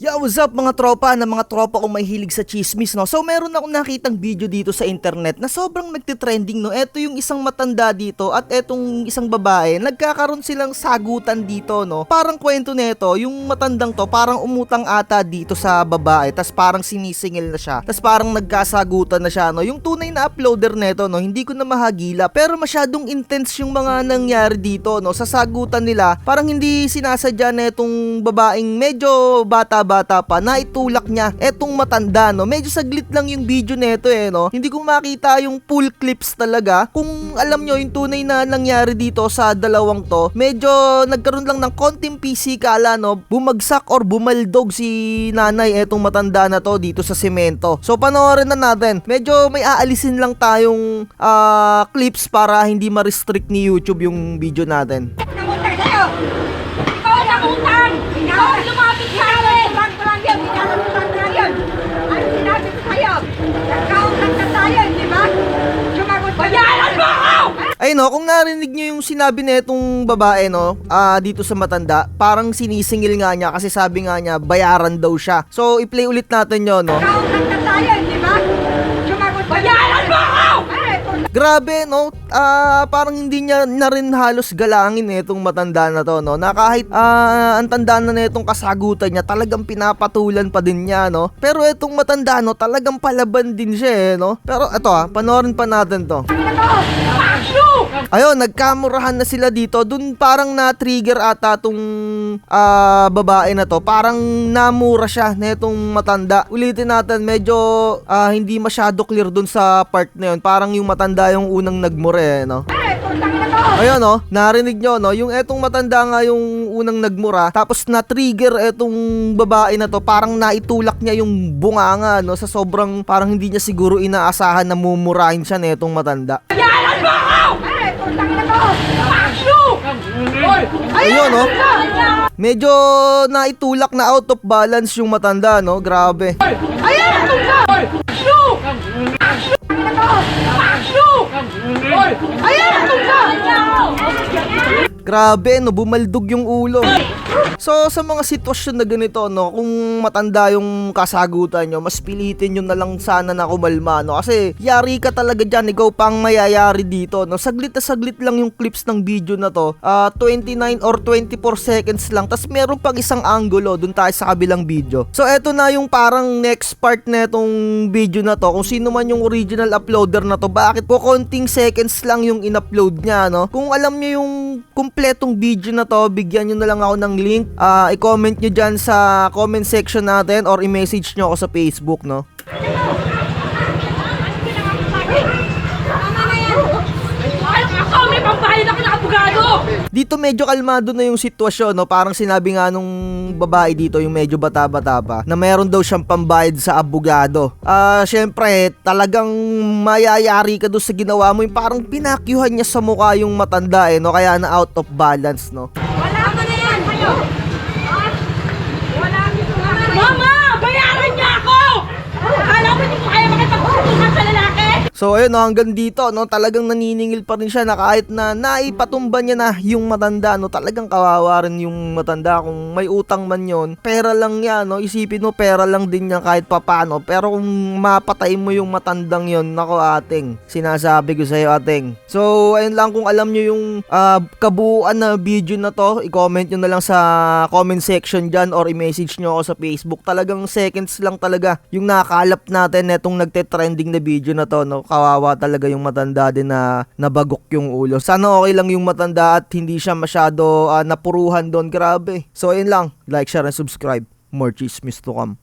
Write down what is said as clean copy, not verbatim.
Yo, what's up mga tropa mga tropa kong mahilig sa chismis, no? So meron akong nakitang video dito sa internet na sobrang nagtitrending, no? Eto yung isang matanda dito at etong isang babae, nagkakaroon silang sagutan dito, no? Parang kwento nito, yung matandang to parang umutang ata dito sa babae, tas parang sinisingil na siya, tas parang nagkasagutan na siya, no? Yung tunay na uploader neto, no? Hindi ko na mahagila, pero masyadong intense yung mga nangyari dito, no? Sa sagutan nila, parang hindi sinasadya na itong babaeng medyo bata pa na itulak niya etong matanda, no? Medyo saglit lang yung video neto no? Hindi ko makita yung full clips talaga. Kung alam nyo yung tunay na nangyari dito sa dalawang to, medyo nagkaroon lang ng konting pisikala, no? Bumagsak or bumaldog si nanay etong matanda na to dito sa semento. So panoorin na natin. Medyo may aalisin lang tayong clips para hindi ma-restrict ni YouTube yung video natin. Nakutang sa'yo! Ikaw ang nakutang! Ikaw ang lumapit sa akin! Yan! Ginagawa yan! Ano sinabi ko sa'yo? Nagkautang ka tayo, di ba? Sumagot ka! Bayaran mo ako! Ay no, kung narinig nyo yung sinabi netong babae, no, dito sa matanda, parang sinisingil nga niya kasi sabi nga niya bayaran daw siya. So i-play ulit natin yun, no. Nagkautang ka tayo, di ba? Sumagot ka! Bayaran mo ako! Grabe, no? Parang hindi niya na rin halos galangin itong matanda na to, no? Na kahit ang tanda na nitong kasagutan niya, talagang pinapatulan pa din niya, no? Pero itong matanda, no, talagang palaban din siya, no? Pero ito panoorin pa natin to. Ayun, nagkamurahan na sila dito. Dun parang na-trigger ata tong babae na to. Parang namura siya netong matanda. Ulitin natin, medyo hindi masyado clear dun sa part na yun. Parang yung matanda yung unang nagmura, no? Ayun, no, narinig nyo, no, yung etong matanda nga yung unang nagmura, tapos na-trigger etong babae na to, parang naitulak niya yung bunganga, no, sa sobrang parang hindi niya siguro inaasahan na mumurahin siya netong matanda. Ayun, no, medyo naitulak na out of balance yung matanda, no, grabe. Grabe, no, bumaldog yung ulo. So, sa mga sitwasyon na ganito, no, kung matanda yung kasagutan nyo, mas pilitin nyo na lang sana na kumalma, no? Kasi, yari ka talaga dyan, ikaw pang mayayari dito, no? Saglit na saglit lang yung clips ng video na to. 29 or 24 seconds lang. Tas meron pang isang angulo, dun tayo sa kabilang video. So, eto na yung parang next part na itong video na to. Kung sino man yung original uploader na to, bakit po konting seconds lang yung in-upload niya, no? Kung alam nyo yung kumpletong video na to, bigyan nyo na lang ako ng link. I-comment nyo dyan sa comment section natin or i-message nyo ako sa Facebook, no? Dito medyo kalmado na yung sitwasyon, no? Parang sinabi nga nung babae dito, yung medyo bata-bata pa, na meron daw siyang pambayad sa abogado. Syempre, talagang mayayari ka doon sa ginawa mo. Yung parang pinakyuhan niya sa mukha yung matanda, no? Kaya na out of balance, no? Wala ka na yan! Wala dito nga. Mama! Bayaran niya ako! Akala mo hindi ko kaya makipagputusan sa lalaki? So ayun, no, hanggang dito, no, talagang naniningil pa rin siya na kahit na naipatumba niya na yung matanda, no, talagang kawawa rin yung matanda. Kung may utang man yon, pera lang yan, no, isipin mo, pera lang din yan kahit papano. Pero kung mapatay mo yung matandang yon, nako ating, sinasabi ko sa'yo ating. So ayun lang, kung alam nyo yung kabuuan na video na to, i-comment nyo na lang sa comment section dyan or i-message nyo ako sa Facebook. Talagang seconds lang talaga yung nakalap natin netong nagte-trending na video na to, no. Kawawa talaga yung matanda din na nabagok yung ulo. Sana okay lang yung matanda at hindi siya masyado napuruhan doon. Grabe. So ayun lang, like, share, and subscribe. More chismis to come.